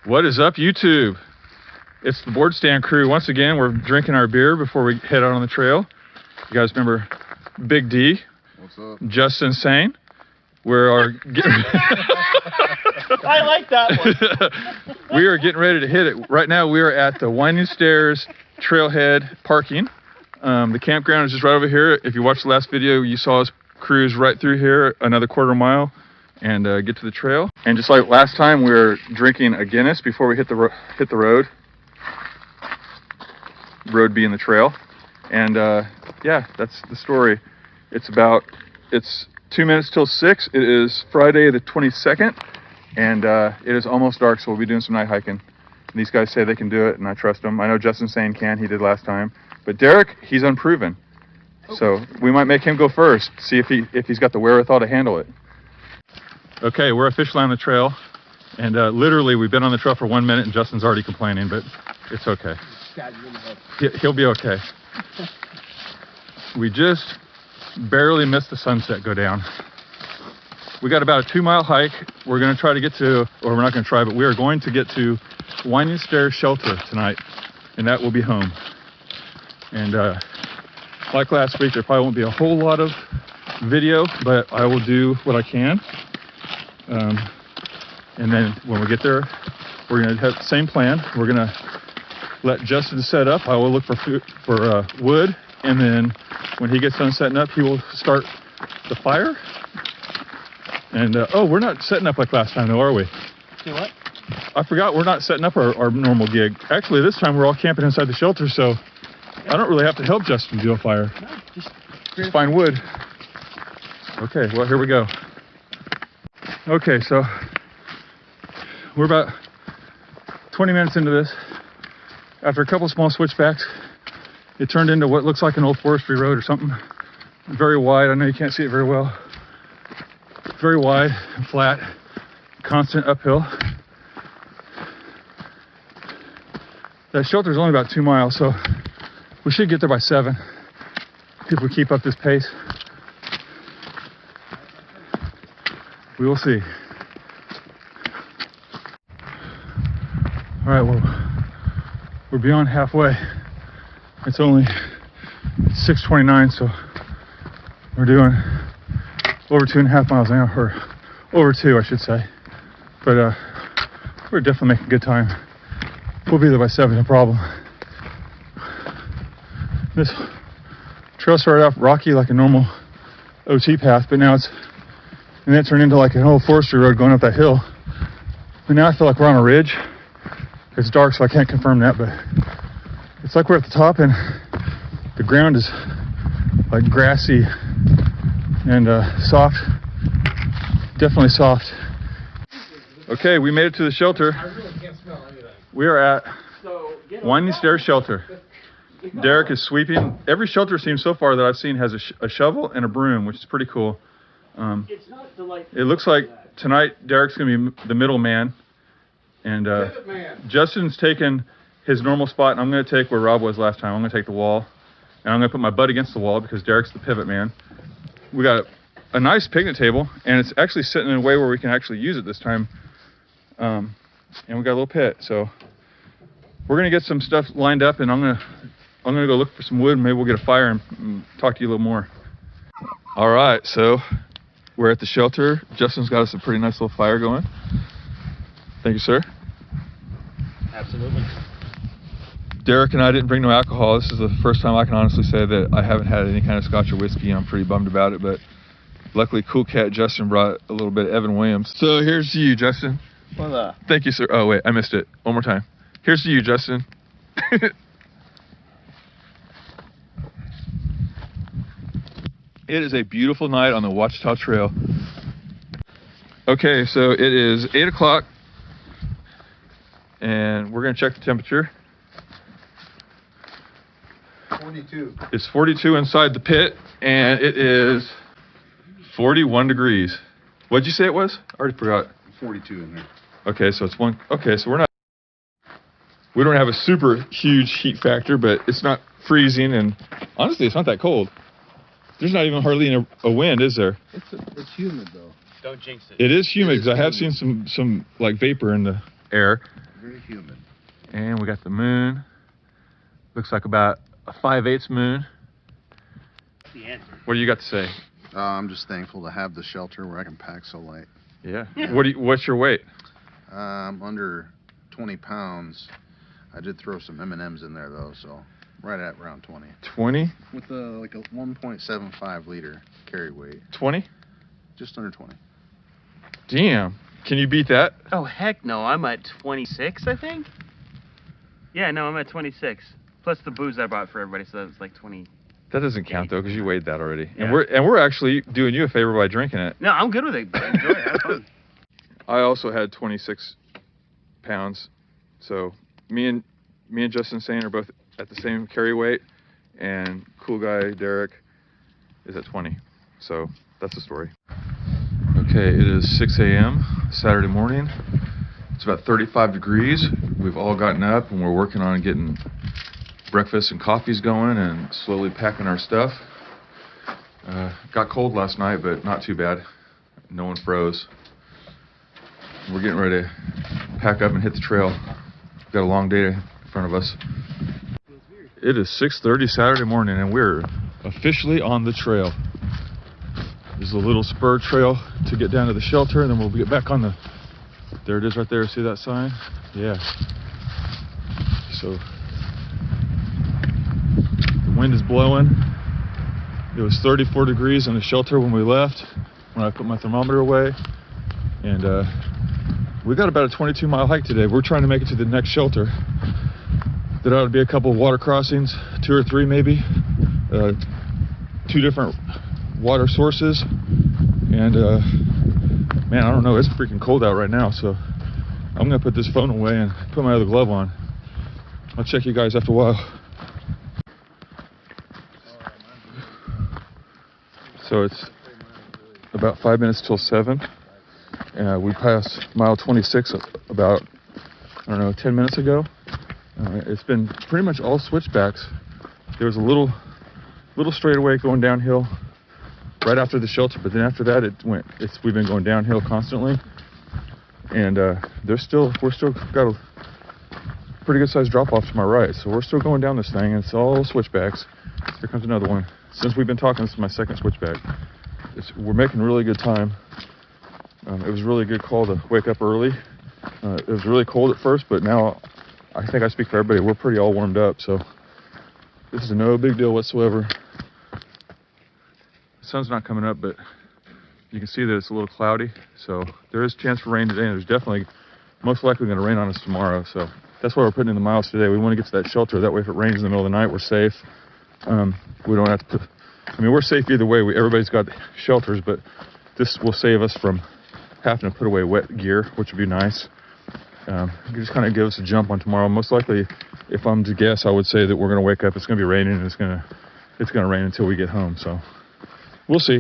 What is up, YouTube? It's the board stand crew. Once again, we're drinking our beer before we head out on the trail. You guys remember Big D? What's up? Justin Sane. We're I like that one. We are getting ready to hit it. Right now, we are at the Winding Stairs Trailhead parking. The campground is just right over here. If you watched the last video, you saw us cruise right through here, another quarter mile, and get to the trail. And just like last time, we were drinking a Guinness before we hit the road. Road being the trail. And yeah, that's the story. It's 2 minutes till 6. It is Friday the 22nd, and it is almost dark, so we'll be doing some night hiking. And these guys say they can do it, and I trust them. I know Justin Sane can. He did last time. But Derek, he's unproven. So we might make him go first, see if he's got the wherewithal to handle it. Okay, we're officially on the trail, and literally we've been on the trail for 1 minute, and Justin's already complaining, but it's okay. He'll be okay. We just barely missed the sunset go down. We got about a 2-mile hike. We're going to try to get to, or we're not going to try, but we are going to get to Winding Stairs Shelter tonight, and that will be home. And like last week, there probably won't be a whole lot of video, but I will do what I can. And then when we get there, we're going to have the same plan. We're going to let Justin set up. I will look for wood, and then when he gets done setting up, he will start the fire. And oh, we're not setting up like last time, though, are we? Do what? I forgot we're not setting up our normal gig. Actually, this time we're all camping inside the shelter, so I don't really have to help Justin do a fire. No, just find wood. Okay, well, here we go. Okay, so we're about 20 minutes into this. After a couple small switchbacks, it turned into what looks like an old forestry road or something. Very wide. I know you can't see it very well. Very wide and flat, constant uphill. That shelter is only about 2 miles, so we should get there by 7 if we keep up this pace. We will see. All right, well, we're beyond halfway. It's only 6:29, so we're doing over 2.5 miles now, or over 2, I should say. But we're definitely making good time. We'll be there by 7, no problem. This trail started off rocky like a normal OT path, but now and then it turned into like an old forestry road going up that hill. But now I feel like we're on a ridge. It's dark, so I can't confirm that, but it's like we're at the top, and the ground is like grassy and soft. Definitely soft. Okay, we made it to the shelter. We are at Winding Stairs Shelter. Derek is sweeping. Every shelter seems so far that I've seen has a shovel and a broom, which is pretty cool. It looks like tonight Derek's going to be the middleman, and Justin's taking his normal spot, and I'm going to take where Rob was last time. I'm going to take the wall, and I'm going to put my butt against the wall because Derek's the pivot man. We got a nice picnic table, and it's actually sitting in a way where we can actually use it this time. And we got a little pit, so we're going to get some stuff lined up, and I'm going to go look for some wood, and maybe we'll get a fire and talk to you a little more. All right, so we're at the shelter. Justin's got us a pretty nice little fire going. Thank you, sir. Absolutely. Derek and I didn't bring no alcohol. This is the first time I can honestly say that I haven't had any kind of scotch or whiskey, and I'm pretty bummed about it, but luckily Cool Cat Justin brought a little bit of Evan Williams. So here's to you, Justin. Well, thank you, sir. Oh, wait, I missed it. One more time. Here's to you, Justin. It is a beautiful night on the Ouachita Trail. Okay, so it is 8 o'clock, and we're going to check the temperature. 42. It's 42 inside the pit, and it is 41 degrees. What'd you say it was? I already forgot. 42 in there. Okay, so it's one. Okay, so we don't have a super huge heat factor, but it's not freezing, and honestly, it's not that cold. There's not even hardly a wind, is there? It's humid though. Don't jinx it. It is humid because I have seen some like vapor in the air. And we got the moon. Looks like about a 5/8 moon. The answer. What do you got to say? I'm just thankful to have the shelter where I can pack so light. Yeah. What's your weight? Under 20 pounds. I did throw some M&Ms in there though, so right at around 20. 20? With like a 1.75 liter carry weight. 20? Just under 20. Damn. Can you beat that? Oh, heck no. I'm at 26, I think. Yeah, no, I'm at 26. Plus the booze I brought for everybody, so that's like 20. That doesn't count though, because you weighed that already. Yeah. And we're actually doing you a favor by drinking it. No, I'm good with it. Enjoy it. Have fun. I also had 26 pounds, so me and Justin Sane are both at the same carry weight, and cool guy Derek is at 20. So that's the story. Okay, it is 6 a.m. Saturday morning. It's about 35 degrees. We've all gotten up and we're working on getting breakfast and coffees going and slowly packing our stuff. Got cold last night, but not too bad. No one froze. We're getting ready to pack up and hit the trail. We've got a long day in front of us. It is 6:30 Saturday morning and we're officially on the trail. There's a little spur trail to get down to the shelter, and then we'll get back on the, there it is right there, see that sign? Yeah. So the wind is blowing. It was 34 degrees in the shelter when we left, when I put my thermometer away. And we got about a 22-mile hike today. We're trying to make it to the next shelter. There ought to be a couple of water crossings, 2 or 3 maybe. 2 different water sources. And man, I don't know, it's freaking cold out right now, so I'm gonna put this phone away and put my other glove on. I'll check you guys after a while. So it's about 5 minutes till 7. We passed mile 26 about, I don't know, 10 minutes ago. It's been pretty much all switchbacks. There was a little straightaway going downhill right after the shelter, but then after that we've been going downhill constantly. And we're still got a pretty good sized drop off to my right, so we're still going down this thing, and it's all switchbacks. Here comes another one. Since we've been talking, this is my second switchback. We're making really good time. It was a really good call to wake up early. It was really cold at first, but now I think I speak for everybody. We're pretty all warmed up, so this is no big deal whatsoever. The sun's not coming up, but you can see that it's a little cloudy, so there is a chance for rain today, and there's definitely most likely going to rain on us tomorrow, so that's why we're putting in the miles today. We want to get to that shelter. That way, if it rains in the middle of the night, we're safe. We don't have to we're safe either way. Everybody's got shelters, but this will save us from having to put away wet gear, which would be nice. It just kind of give us a jump on tomorrow. Most likely, if I'm to guess, I would say that we're going to wake up, it's going to be raining, and it's going to rain until we get home, so we'll see.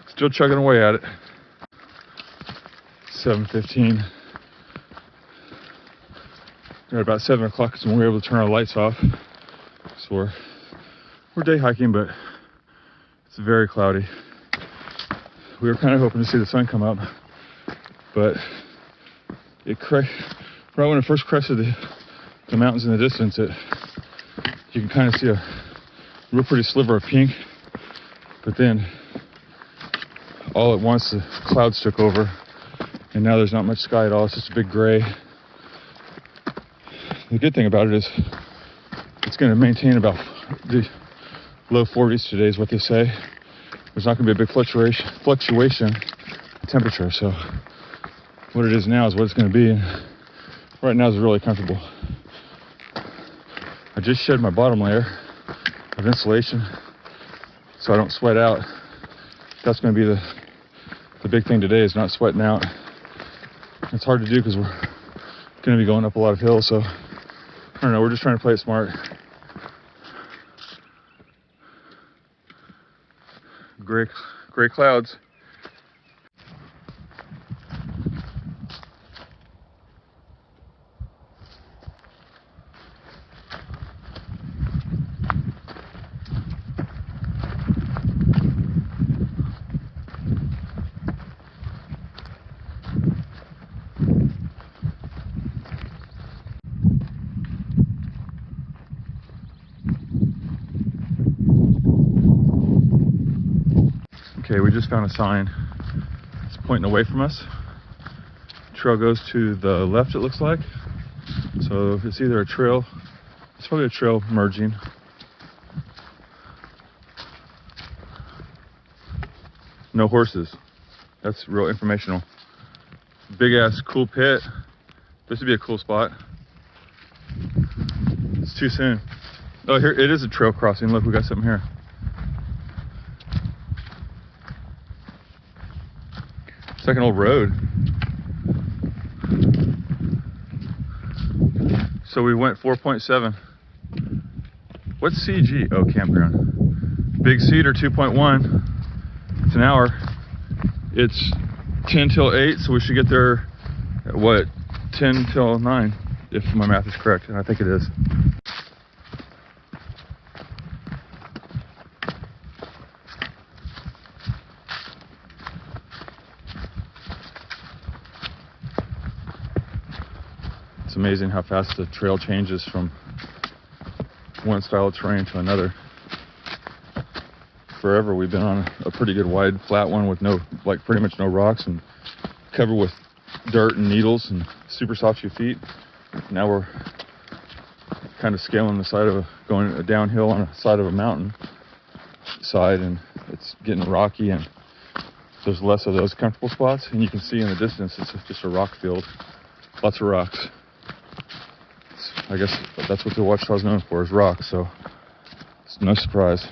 Still chugging away at it. 7:15. At about 7 o'clock is when we were able to turn our lights off. So we're day hiking, but it's very cloudy. We were kind of hoping to see the sun come up, but right when it first crested the mountains in the distance, you can kind of see a real pretty sliver of pink, but then all at once the clouds took over, and now there's not much sky at all. It's just a big gray. The good thing about it is it's going to maintain about the low 40s today is what they say. There's not going to be a big fluctuation in temperature, so what it is now is what it's going to be, and right now is really comfortable. I just shed my bottom layer of insulation so I don't sweat out. That's going to be the big thing today, is not sweating out. It's hard to do because we're going to be going up a lot of hills, so I don't know, we're just trying to play it smart. Gray clouds. Okay, we just found a sign. It's pointing away from us. Trail goes to the left, it looks like. So it's either a trail, it's probably a trail merging. No horses. That's real informational. Big ass cool pit. This would be a cool spot. It's too soon. Oh, here it is, a trail crossing. Look, we got something here. It's like an old road. So we went 4.7. What's CG? Oh, campground. Big Cedar 2.1. It's an hour. It's 10 till 8, so we should get there at what? 10 till 9, if my math is correct, and I think it is. It's amazing how fast the trail changes from one style of terrain to another. Forever we've been on a pretty good wide flat one with no, like pretty much no rocks and covered with dirt and needles and super soft to your feet. Now we're kind of scaling the side of going downhill on the side of a mountain side, and it's getting rocky, and there's less of those comfortable spots, and you can see in the distance it's just a rock field, lots of rocks. I guess that's what the Ouachita is known for, is rocks, so it's no surprise.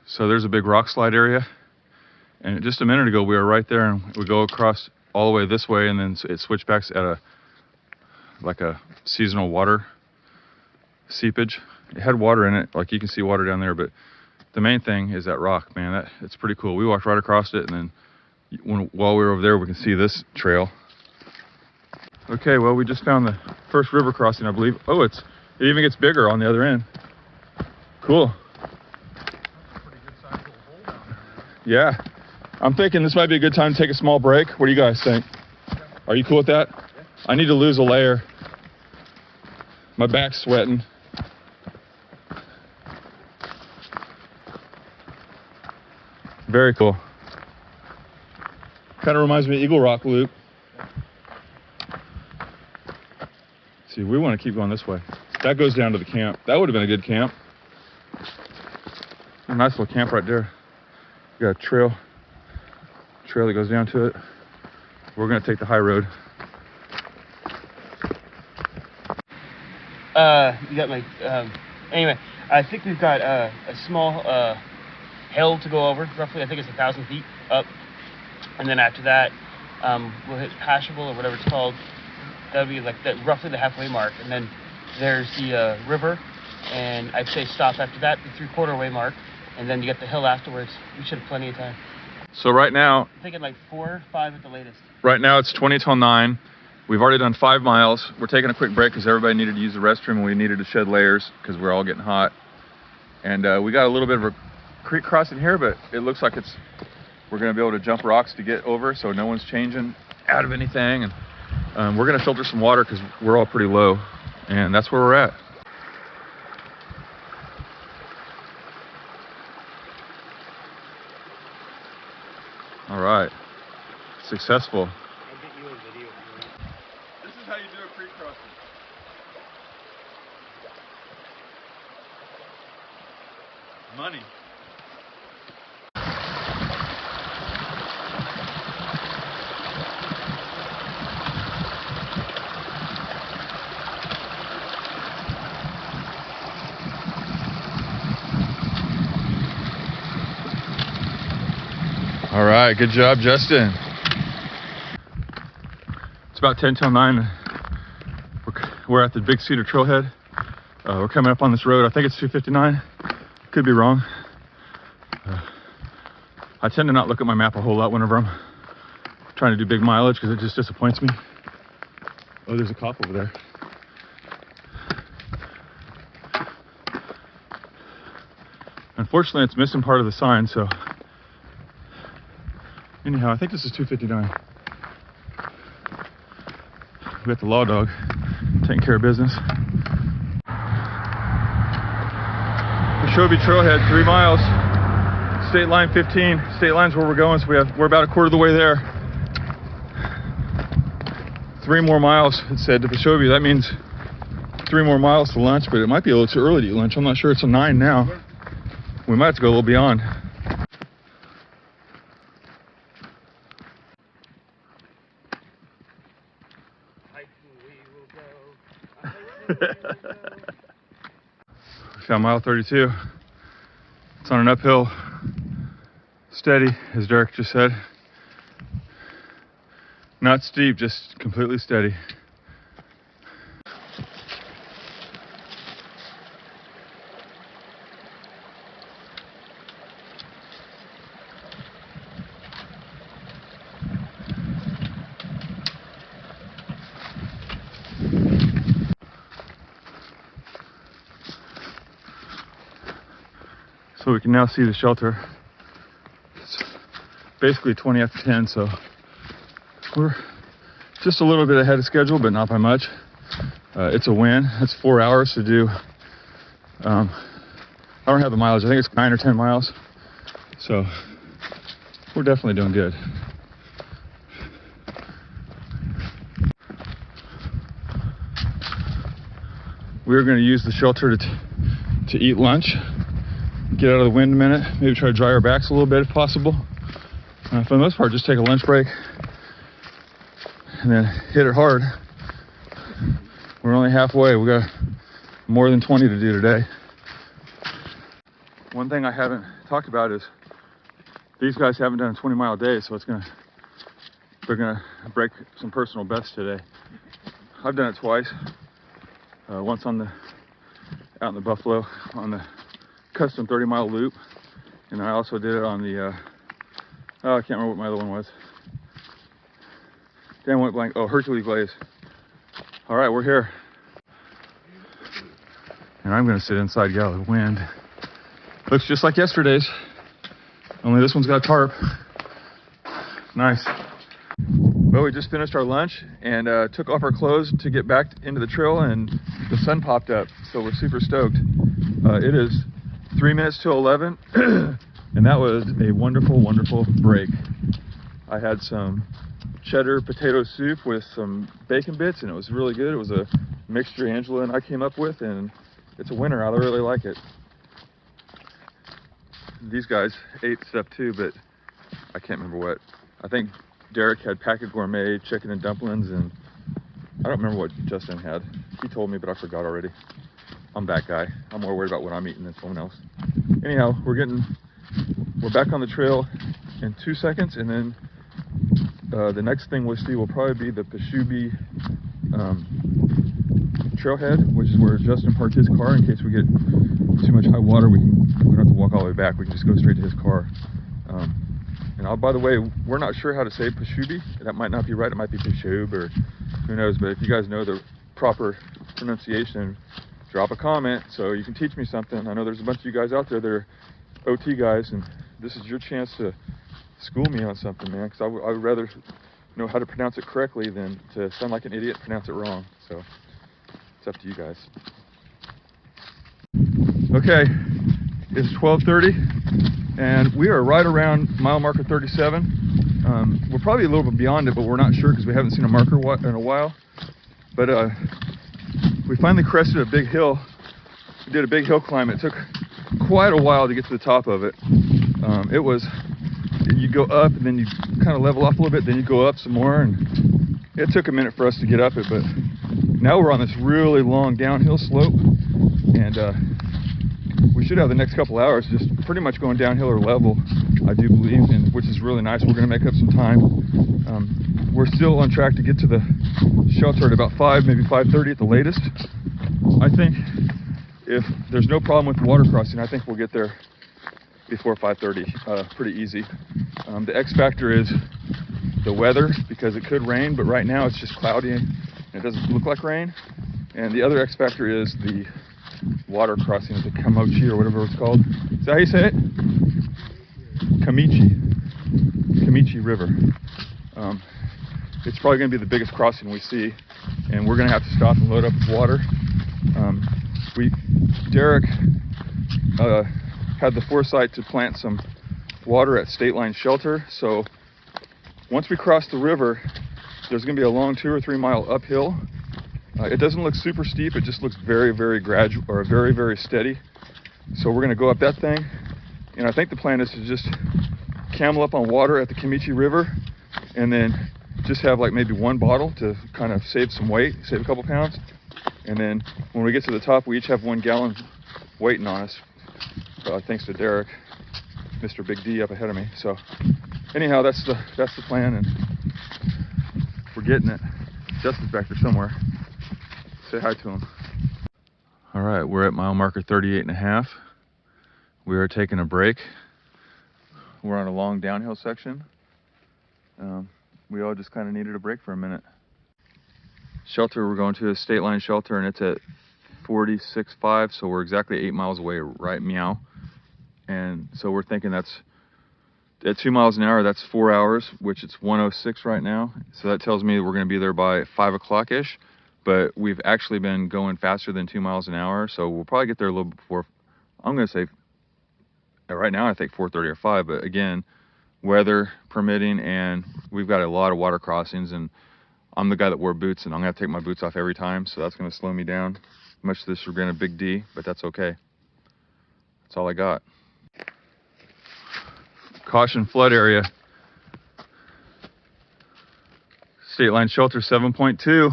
So there's a big rock slide area, and just a minute ago we were right there, and we go across all the way this way, and then it switchbacks at a seasonal water seepage. It had water in it, like you can see water down there, but the main thing is that rock, man. It's pretty cool. We walked right across it, and then while we were over there, we can see this trail. Okay, well, we just found the first river crossing, I believe. Oh, it even gets bigger on the other end. Cool. Yeah, I'm thinking this might be a good time to take a small break. What do you guys think? Are you cool with that? I need to lose a layer. My back's sweating. Very cool. Kind of reminds me of Eagle Rock Loop. See, we want to keep going this way. That goes down to the camp. That would have been a good camp. A nice little camp right there. We got a trail that goes down to it. We're gonna take the high road. You got my, anyway, I think we've got a small hill to go over, roughly. I think it's 1,000 feet up. And then after that, we'll hit Pashable or whatever it's called. That'll be like roughly the halfway mark. And then there's the river, and I'd say stop after that, the 3/4 way mark. And then you get the hill afterwards. We should have plenty of time. So right now, I'm thinking like 4 or 5 at the latest. Right now it's 20 till 9. We've already done 5 miles. We're taking a quick break because everybody needed to use the restroom, and we needed to shed layers because we're all getting hot. And we got a little bit of a creek crossing here, but it looks like we're going to be able to jump rocks to get over, so no one's changing out of anything. And we're going to filter some water because we're all pretty low, and that's where we're at. All right, successful. I'll get you a video. This is how you do a creek crossing. Money. All right, good job, Justin. It's about 10 till 9. We're at the Big Cedar Trailhead. We're coming up on this road. I think it's 259. Could be wrong. I tend to not look at my map a whole lot whenever I'm trying to do big mileage because it just disappoints me. Oh, there's a cop over there. Unfortunately, it's missing part of the sign, so Anyhow, I think this is 259. We got the law dog taking care of business. Shobi Trailhead, 3 miles. State line 15. State line's where we're going, so we're about a quarter of the way there. 3 more miles, it said, to Shobi. That means 3 more miles to lunch, but it might be a little too early to eat lunch. I'm not sure. It's a 9 now. We might have to go a little beyond. We found mile 32. It's on an uphill, steady, as Derek just said. Not steep, just completely steady. So we can now see the shelter. It's basically 20 after 10, so we're just a little bit ahead of schedule, but not by much. It's a win. It's 4 hours to do. I don't have the mileage. I think it's 9 or 10 miles. So we're definitely doing good. We're going to use the shelter to eat lunch. Get out of the wind a minute, maybe try to dry our backs a little bit if possible. For the most part, just take a lunch break and then hit it hard. We're only halfway. We got more than 20 to do today. One thing I haven't talked about is these guys haven't done a 20-mile day, so they're gonna break some personal bests today. I've done it twice. Once out in the Buffalo on the custom 30-mile loop, and I also did it on the I can't remember what my other one was. Damn, went blank. Oh, Hercules Blaze. All right, we're here, and I'm gonna sit inside, get out of the wind. Looks just like yesterday's, only this one's got a tarp. Nice. Well, we just finished our lunch and took off our clothes to get back into the trail, and the sun popped up, so we're super stoked. It is 3 minutes to 11, and that was a wonderful, wonderful break. I had some cheddar potato soup with some bacon bits, and it was really good. It was a mixture Angela and I came up with, and it's a winner. I really like it. These guys ate stuff too, but I can't remember what. I think Derek had packet gourmet chicken and dumplings, and I don't remember what Justin had. He told me, but I forgot already. I'm that guy. I'm more worried about what I'm eating than someone else. Anyhow, we're back on the trail in 2 seconds, and then the next thing we'll see will probably be the Shobi trailhead, which is where Justin parked his car in case we get too much high water. We don't have to walk all the way back. We can just go straight to his car. And by the way, we're not sure how to say Shobi. That might not be right. It might be Shob, or who knows. But if you guys know the proper pronunciation, drop a comment so you can teach me something. I know there's a bunch of you guys out there that are OT guys, and this is your chance to school me on something, man, because I would rather know how to pronounce it correctly than to sound like an idiot and pronounce it wrong. So it's up to you guys. Okay, it's 12:30, and we are right around mile marker 37. We're probably a little bit beyond it, but we're not sure because we haven't seen a marker in a while. But we finally crested a big hill. We did a big hill climb. It took quite a while to get to the top of it. You go up and then you kind of level off a little bit, then you go up some more, and it took a minute for us to get up it, but now we're on this really long downhill slope, and we should have the next couple hours just pretty much going downhill or level, I do believe, and which is really nice. We're going to make up some time. We're still on track to get to the shelter at about 5, maybe 5:30 at the latest. I think if there's no problem with the water crossing, I think we'll get there before 5:30, pretty easy. The X factor is the weather, because it could rain, but right now it's just cloudy and it doesn't look like rain. And the other X factor is the water crossing at the Kamochi, or whatever it's called. Is that how you say it? Kamichi. Kamichi River. It's probably going to be the biggest crossing we see, and we're going to have to stop and load up with water. Derek had the foresight to plant some water at State Line Shelter, so once we cross the river, there's going to be a long 2 or 3 mile uphill. It doesn't look super steep, it just looks very, very gradual, or very, very steady. So we're going to go up that thing, and I think the plan is to just camel up on water at the Kamichi River, and then just have like maybe 1 bottle to kind of save some weight, save a couple pounds. And then when we get to the top, we each have 1 gallon waiting on us, thanks to Derek, Mr. Big D up ahead of me. So anyhow, that's the plan, and we're getting it. Justin's back there somewhere. Say hi to him. All right, we're at mile marker 38.5. We are taking a break. We're on a long downhill section. We all just kind of needed a break for a minute. Shelter we're going to is State Line Shelter, and it's at 46.5, so we're exactly 8 miles away, right meow. And so we're thinking that's at 2 miles an hour, that's 4 hours, which it's 1:06 right now. So that tells me we're going to be there by 5 o'clock ish. But we've actually been going faster than 2 miles an hour, so we'll probably get there a little before. I'm going to say right now I think 4:30 or 5, but again, weather permitting, and we've got a lot of water crossings, and I'm the guy that wore boots, and I'm going to take my boots off every time, so that's going to slow me down. Much to the chagrin of Big D, but that's okay. That's all I got. Caution flood area. State Line Shelter 7.2.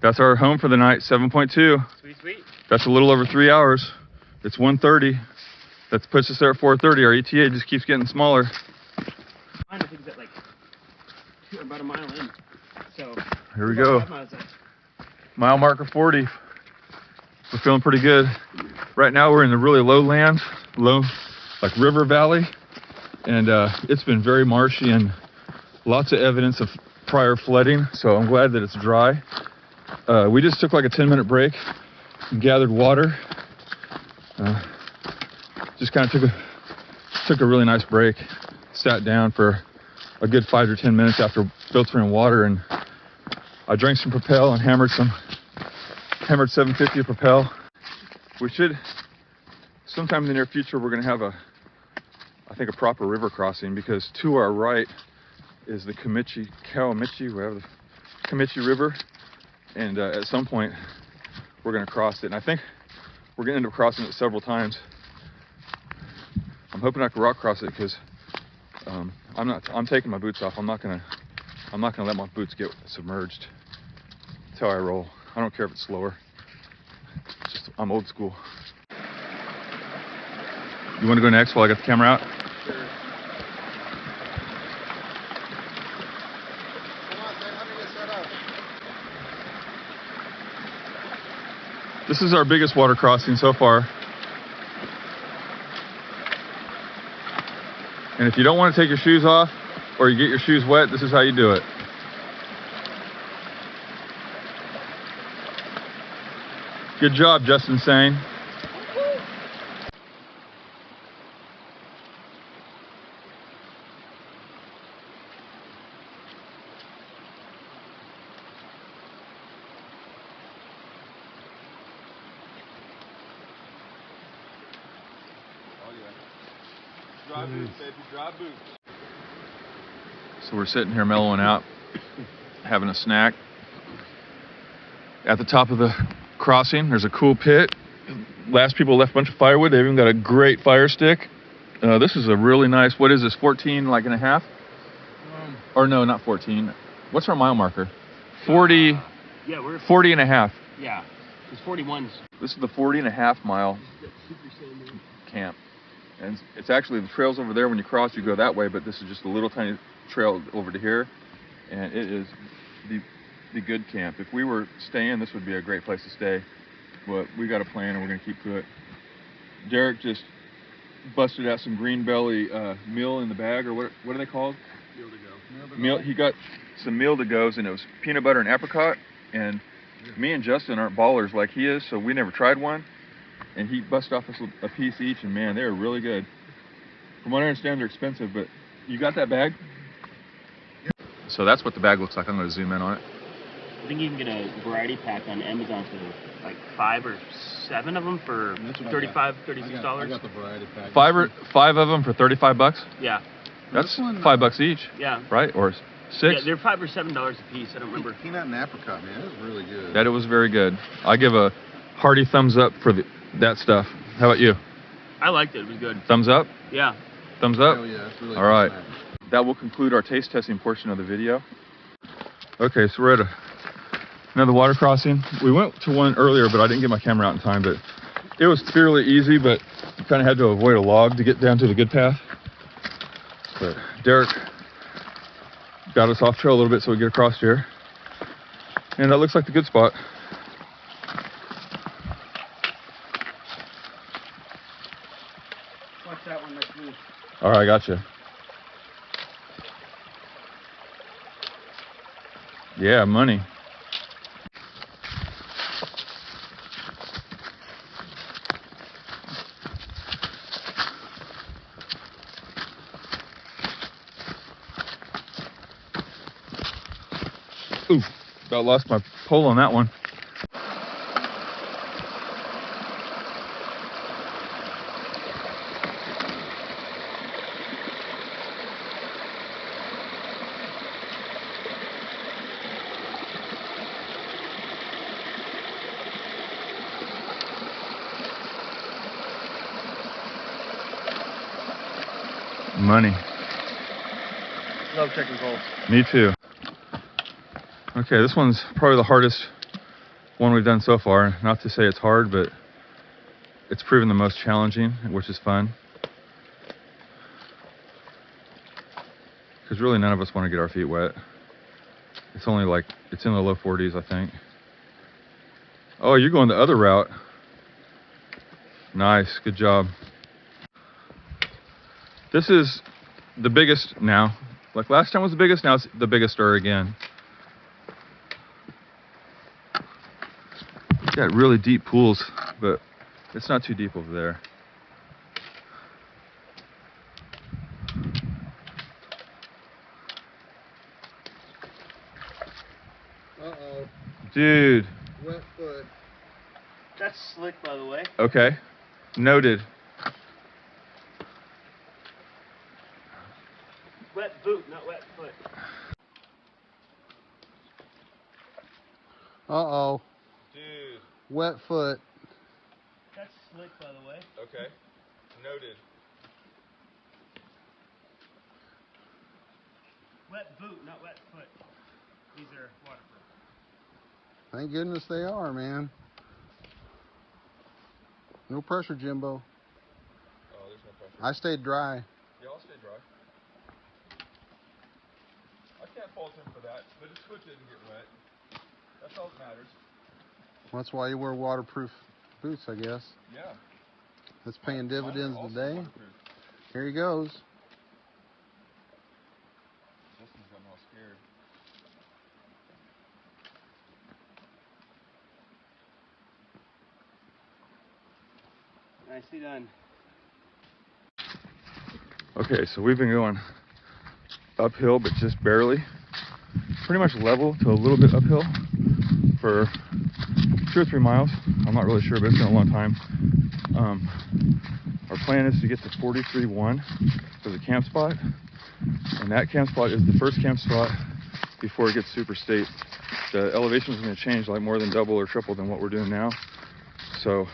That's our home for the night, 7.2. Sweet, sweet. That's a little over 3 hours. It's 1:30. That puts us there at 4:30. Our ETA just keeps getting smaller. I think it's at like about a mile in. So here we go. Mile marker 40. We're feeling pretty good. Right now we're in the really low lands, like river valley, and it's been very marshy and lots of evidence of prior flooding. So I'm glad that it's dry. We just took like a 10-minute break and gathered water. Just kind of took a really nice break. Sat down for a good 5 or 10 minutes after filtering water, and I drank some Propel and hammered 750 of Propel. We should, sometime in the near future, we're going to have I think a proper river crossing, because to our right is the Kamichi River. And at some point, we're going to cross it. And I think we're going to end up crossing it several times. I'm hoping I can rock cross it, because I'm taking my boots off. I'm not gonna let my boots get submerged. That's how I roll. I don't care if it's slower. I'm old school. You want to go next while I get the camera out? Sure. Come on, Sam, how do you get set up? This is our biggest water crossing so far. And if you don't want to take your shoes off, or you get your shoes wet, this is how you do it. Good job, Justin Sane. Dry boots, baby, dry boots. So we're sitting here mellowing out, having a snack. At the top of the crossing, there's a cool pit. Last people left a bunch of firewood. They've even got a great fire stick. This is a really nice, what is this, 14 like and a half? Or no, not 14. What's our mile marker? 40, Yeah, we're 40 and a half. Yeah, it's 41s. This is the 40 and a half mile camp. And it's actually, the trail's over there. When you cross, you go that way, but this is just a little tiny trail over to here. And it is the good camp. If we were staying, this would be a great place to stay. But we got a plan, and we're going to keep to it. Derek just busted out some green belly meal in the bag, or what are they called? Meal to go. Meal. He got some meal to goes, and it was peanut butter and apricot. And me and Justin aren't ballers like he is, so we never tried one. And he busted off us a piece each, and man, they were really good. From what I understand, they're expensive, but You got that bag? So that's what the bag looks like. I'm going to zoom in on it. I think you can get a variety pack on Amazon for like 5 or 7 of them for $35, $36. I got the variety pack. Five of them for $35? Yeah. That's This one, $5 each. Yeah. Right? Or 6? Yeah, they're $5 or $7 a piece. I don't remember. Peanut and apricot, man. It was really good. That it was very good. I give a hearty thumbs up for that stuff. How about you? I liked it. It was good. Thumbs up? Yeah. Thumbs up? Oh, yeah, it's really All good right. snack. That will conclude our taste testing portion of the video. Okay, so we're at another water crossing. We went to one earlier, but I didn't get my camera out in time. But it was fairly easy, but you kind of had to avoid a log to get down to the good path. But Derek got us off trail a little bit so we get across here. And that looks like the good spot. Watch that one, that's me. All right, gotcha. Yeah, money. Ooh, about lost my pole on that one. Money. Love checking poles. Me too. Okay, this one's probably the hardest one we've done so far. Not to say it's hard, but it's proven the most challenging, which is fun. Because really none of us want to get our feet wet. It's only like, it's in the low 40s, I think. Oh, you're going the other route. Nice, good job. This is the biggest now. Like last time was the biggest, now it's the biggester again. Got really deep pools, but it's not too deep over there. Uh-oh. Dude. Wet foot. That's slick, by the way. Okay. Noted. Wet boot, not wet foot. Uh-oh. Dude. Wet foot. That's slick, by the way. Okay. Noted. Wet boot, not wet foot. These are waterproof. Thank goodness they are, man. No pressure, Jimbo. Oh, there's no pressure. I stayed dry. Yeah, I'll stay dry. I can't fault him for that, but his foot didn't get wet. That's all that matters. That's why you wear waterproof boots, I guess. Yeah. That's paying dividends Also today. waterproof. Here he goes. Justin's gotten all scared. Nicely done. Okay, so we've been going uphill, but just barely. Pretty much level to a little bit uphill for 2 or 3 miles. I'm not really sure, but it's been a long time. Our plan is to get to 43.1 for the camp spot. And that camp spot is the first camp spot before it gets super steep. The elevation is going to change like more than double or triple than what we're doing now. So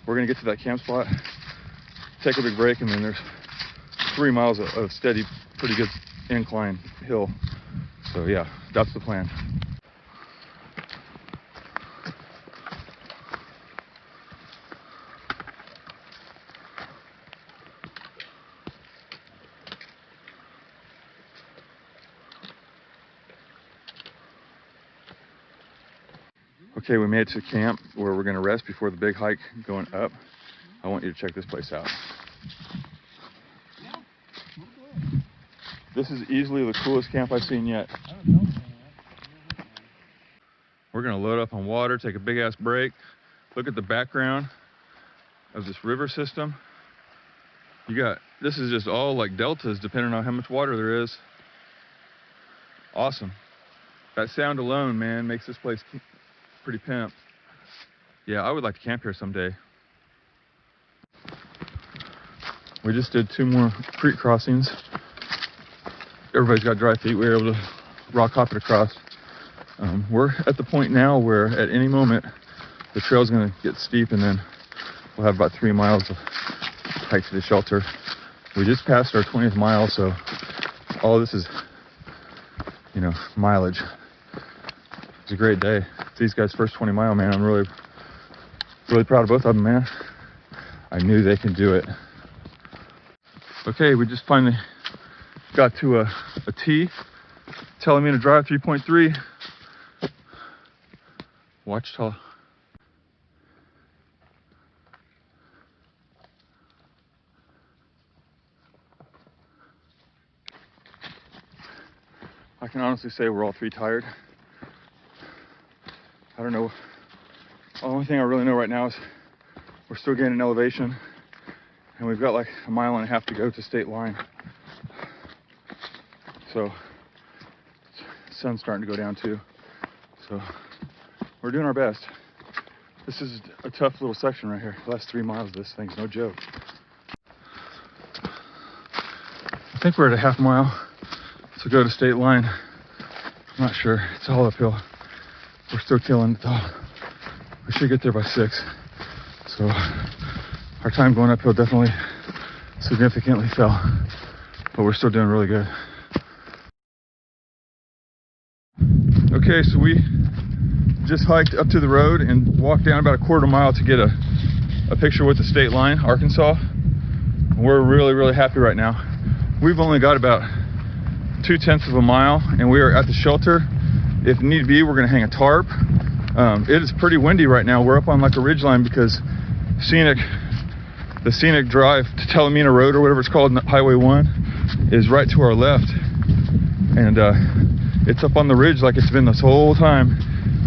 we're going to get to that camp spot, take a big break, and then there's 3 miles of steady, pretty good incline hill. So yeah, that's the plan. Okay, we made it to camp where we're gonna rest before the big hike going up. I want you to check this place out. This is easily the coolest camp I've seen yet. We're gonna load up on water, take a big ass break, look at the background of this river system. This is just all like deltas depending on how much water there is. Awesome. That sound alone, man, makes this place pretty pimp. Yeah, I would like to camp here someday. We just did 2 more creek crossings. Everybody's got dry feet. We were able to rock hop it across. We're at the point now where at any moment the trail's gonna get steep, and then we'll have about 3 miles of hike to the shelter. We just passed our 20th mile, so all this is, you know, mileage. It's a great day. It's these guys' first 20 mile, man. I'm really proud of both of them, man. I knew they can do it. Okay, we just finally got to a T telling me to drive 3.3. Ouachita. I can honestly say we're all 3 tired. I don't know. The only thing I really know right now is we're still gaining elevation, and we've got like 1.5 miles to go to state line. So the sun's starting to go down too. So we're doing our best. This is a tough little section right here. The last 3 miles of this thing's no joke. I think we're at a 1/2 mile to go to state line. I'm not sure. It's all uphill. We're still killing it though. We should get there by 6. So our time going uphill definitely significantly fell, but we're still doing really good. Okay, so we just hiked up to the road and walked down about a 1/4 mile to get a picture with the state line, Arkansas. We're really happy right now. We've only got about 2/10 of a mile, and we are at the shelter. If need be, we're gonna hang a tarp. It is pretty windy right now. We're up on like a ridge line because the scenic drive to Talamina Road, or whatever it's called, Highway 1, is right to our left. And it's up on the ridge like it's been this whole time.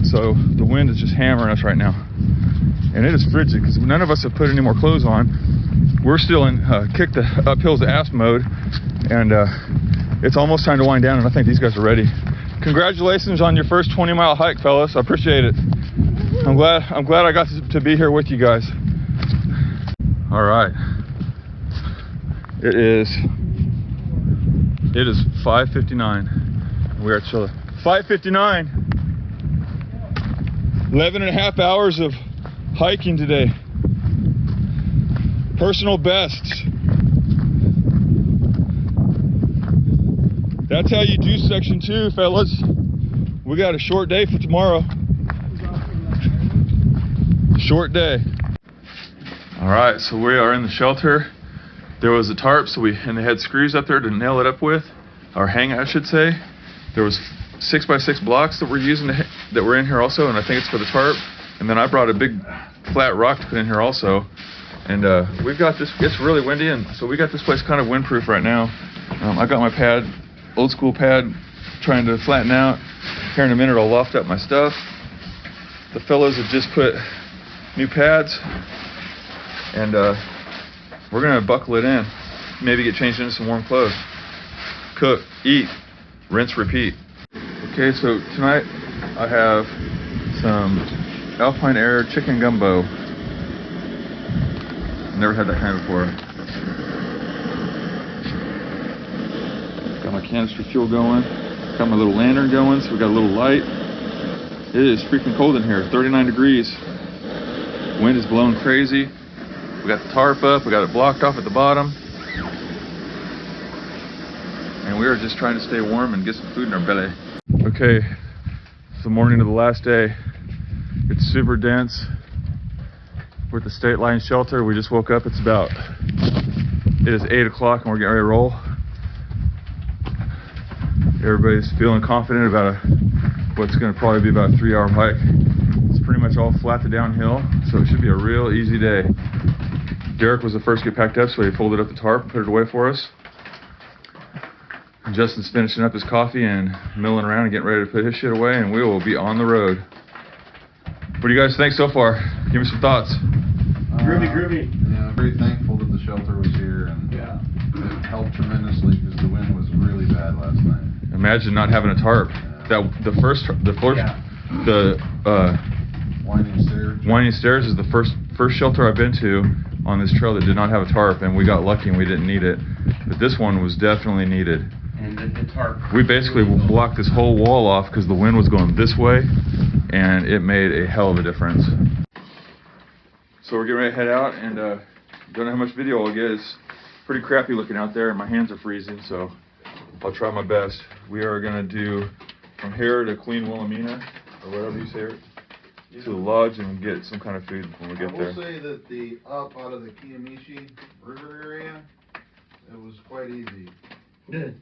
So the wind is just hammering us right now. And it is frigid because none of us have put any more clothes on. We're still in kick the uphills ass mode. And it's almost time to wind down, and I think these guys are ready. Congratulations on your first 20-mile hike, fellas. I appreciate it. I'm glad I got to be here with you guys. All right. It is 5:59. We're at shelter. 5:59. 11.5 hours of hiking today. Personal bests. That's how you do section 2, fellas. We got a short day for tomorrow. Short day. All right, so we are in the shelter. There was a tarp, and they had screws up there to nail it up with, or hang, I should say. There was 6x6 blocks that we're using that were in here also, and I think it's for the tarp. And then I brought a big flat rock to put in here also. And we've got this. It's really windy, and so we got this place kind of windproof right now. I got my pad. Old school pad, trying to flatten out. Here in a minute I'll loft up my stuff. The fellows have just put new pads, and we're gonna buckle it in. Maybe get changed into some warm clothes. Cook, eat, rinse, repeat. Okay, so tonight I have some Alpine Air chicken gumbo. Never had that kind before. Got my canister fuel going. Got my little lantern going, so we got a little light. It is freaking cold in here, 39 degrees. Wind is blowing crazy. We got the tarp up, we got it blocked off at the bottom. And we are just trying to stay warm and get some food in our belly. Okay, it's the morning of the last day. It's super dense. We're at the state line shelter. We just woke up. It is 8 o'clock and we're getting ready to roll. Everybody's feeling confident about what's going to probably be about a 3-hour hike. It's pretty much all flat to downhill, so it should be a real easy day. Derek was the first to get packed up, so he folded up the tarp and put it away for us. Justin's finishing up his coffee and milling around and getting ready to put his shit away, and we will be on the road. What do you guys think so far? Give me some thoughts. Groovy. Yeah, very thankful that the shelter was here, and helped tremendously because the wind was really bad last night. Imagine not having a tarp. Yeah. The first Winding Stairs is the first shelter I've been to on this trail that did not have a tarp, and we got lucky and we didn't need it. But this one was definitely needed. And the tarp. We basically blocked this whole wall off because the wind was going this way, and it made a hell of a difference. So we're getting ready to head out, and don't know how much video I'll get. It's pretty crappy looking out there, and my hands are freezing, so I'll try my best. We are going to do from here to Queen Wilhelmina, or whatever you say it, to the lodge and get some kind of food when we get there. I will say that the up out of the Kiamichi River area, it was quite easy. Good.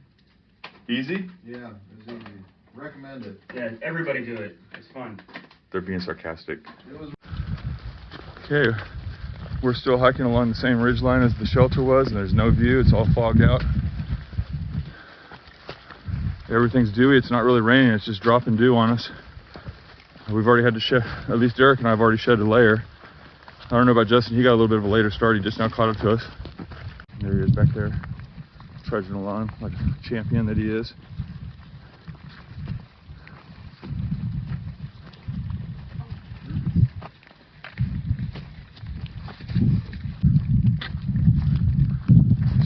Easy? Yeah, it was easy. Recommend it. Yeah, everybody do it. It's fun. They're being sarcastic. It was. Okay, we're still hiking along the same ridge line as the shelter was, and there's no view. It's all fogged out. Everything's dewy. It's not really raining. It's just dropping dew on us. We've already had to shed, at least Derek and I have already shed a layer. I don't know about Justin. He got a little bit of a later start. He just now caught up to us. There he is back there, trudging along like a champion that he is.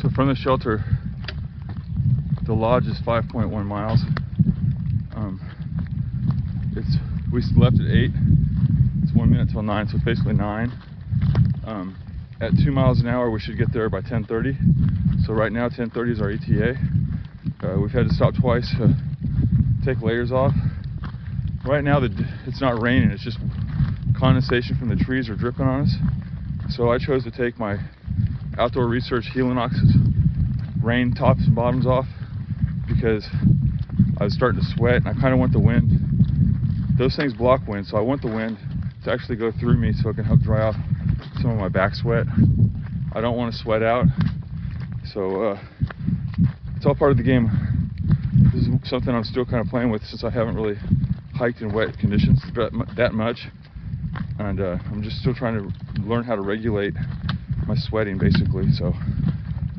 So from the shelter, the lodge is 5.1 miles. We left at 8. It's 1 minute till 9, so it's basically 9. At 2 miles an hour, we should get there by 10:30. So right now, 10:30 is our ETA. We've had to stop twice to take layers off. Right now, it's not raining. It's just condensation from the trees are dripping on us. So I chose to take my Outdoor Research Helinox's rain tops and bottoms off because I was starting to sweat and I kind of want the wind. Those things block wind, so I want the wind to actually go through me so it can help dry off some of my back sweat. I don't want to sweat out, so it's all part of the game. This is something I'm still kind of playing with since I haven't really hiked in wet conditions that much, and I'm just still trying to learn how to regulate my sweating basically. So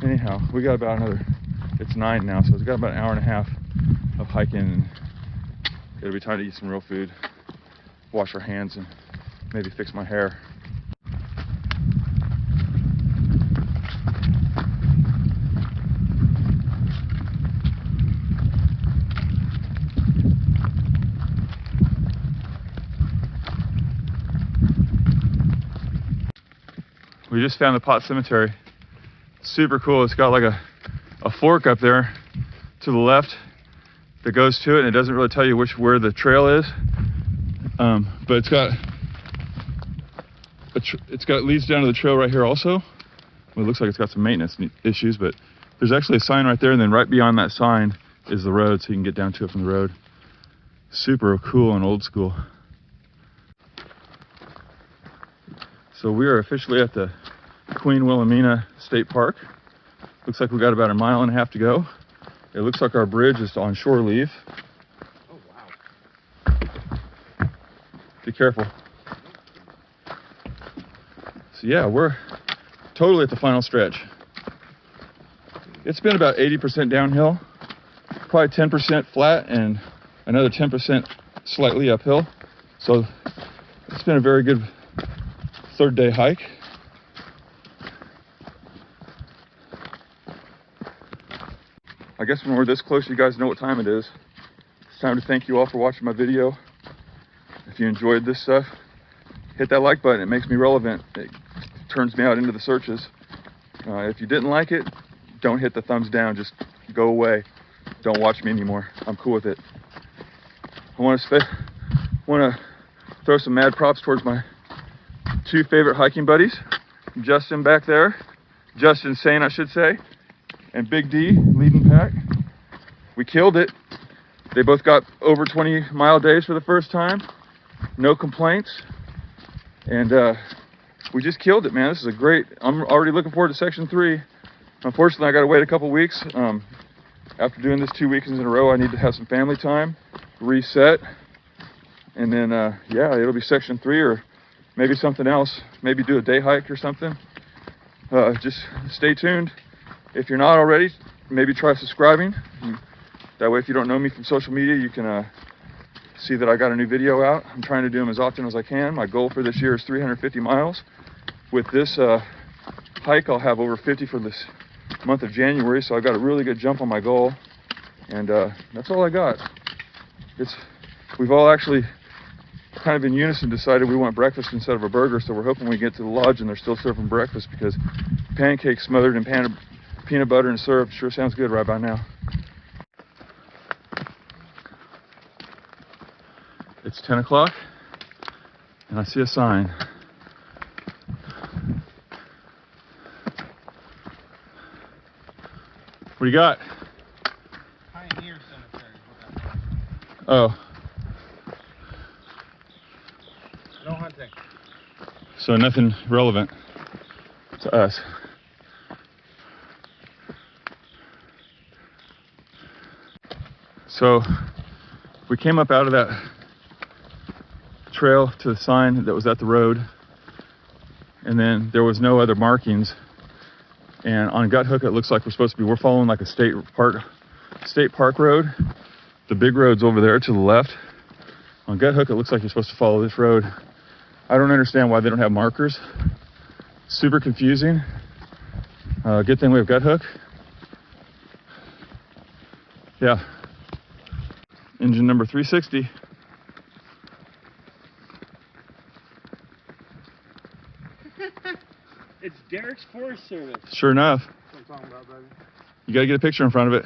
anyhow, we got about it's 9 now, so it's got about an hour and a half of hiking, and it'll be time to eat some real food, wash our hands, and maybe fix my hair. We just found the Pot Cemetery. Super cool. It's got like a fork up there to the left that goes to it, and it doesn't really tell you where the trail is, but it leads down to the trail right here also. Well, it looks like it's got some maintenance issues, but there's actually a sign right there, and then right beyond that sign is the road, so you can get down to it from the road. Super cool and old school. So we are officially at the Queen Wilhelmina State Park. Looks like we got about 1.5 miles to go. It looks like our bridge is on shore leave. Oh, wow. Be careful. So yeah, we're totally at the final stretch. It's been about 80% downhill, probably 10% flat, and another 10% slightly uphill. So it's been a very good third day hike. I guess when we're this close, you guys know what time it is. It's time to thank you all for watching my video. If you enjoyed this stuff, hit that like button. It makes me relevant. It turns me out into the searches. If you didn't like it, don't hit the thumbs down. Just go away. Don't watch me anymore. I'm cool with it. I want to throw some mad props towards my 2 favorite hiking buddies. Justin back there. Justin Sane, I should say. And Big D leading pack. We killed it. They both got over 20-mile days for the first time. No complaints. And we just killed it, man. This is a great, I'm already looking forward to section 3. Unfortunately, I got to wait a couple weeks. After doing this 2 weekends in a row, I need to have some family time, reset. And then, yeah, it'll be section 3 or maybe something else. Maybe do a day hike or something. Just stay tuned. If you're not already, maybe try subscribing. That way, if you don't know me from social media, you can see that I got a new video out. I'm trying to do them as often as I can. My goal for this year is 350 miles. With this hike, I'll have over 50 for this month of January, so I've got a really good jump on my goal. And that's all I got. We've all actually kind of in unison decided we want breakfast instead of a burger, so we're hoping we get to the lodge and they're still serving breakfast, because pancakes smothered in peanut butter and syrup sure sounds good right by now. It's 10 o'clock and I see a sign. What do you got? Pioneer Cemetery. Oh. No hunting. So nothing relevant to us. So we came up out of that trail to the sign that was at the road, and then there was no other markings. And on Gut Hook, it looks like we're following like a state park road. The big road's over there to the left. On Gut Hook, it looks like you're supposed to follow this road. I don't understand why they don't have markers. Super confusing. Good thing we have Gut Hook. Yeah. Engine number 360. It's Derek's Forest Service. Sure enough. That's what I'm talking about, baby. You gotta get a picture in front of it.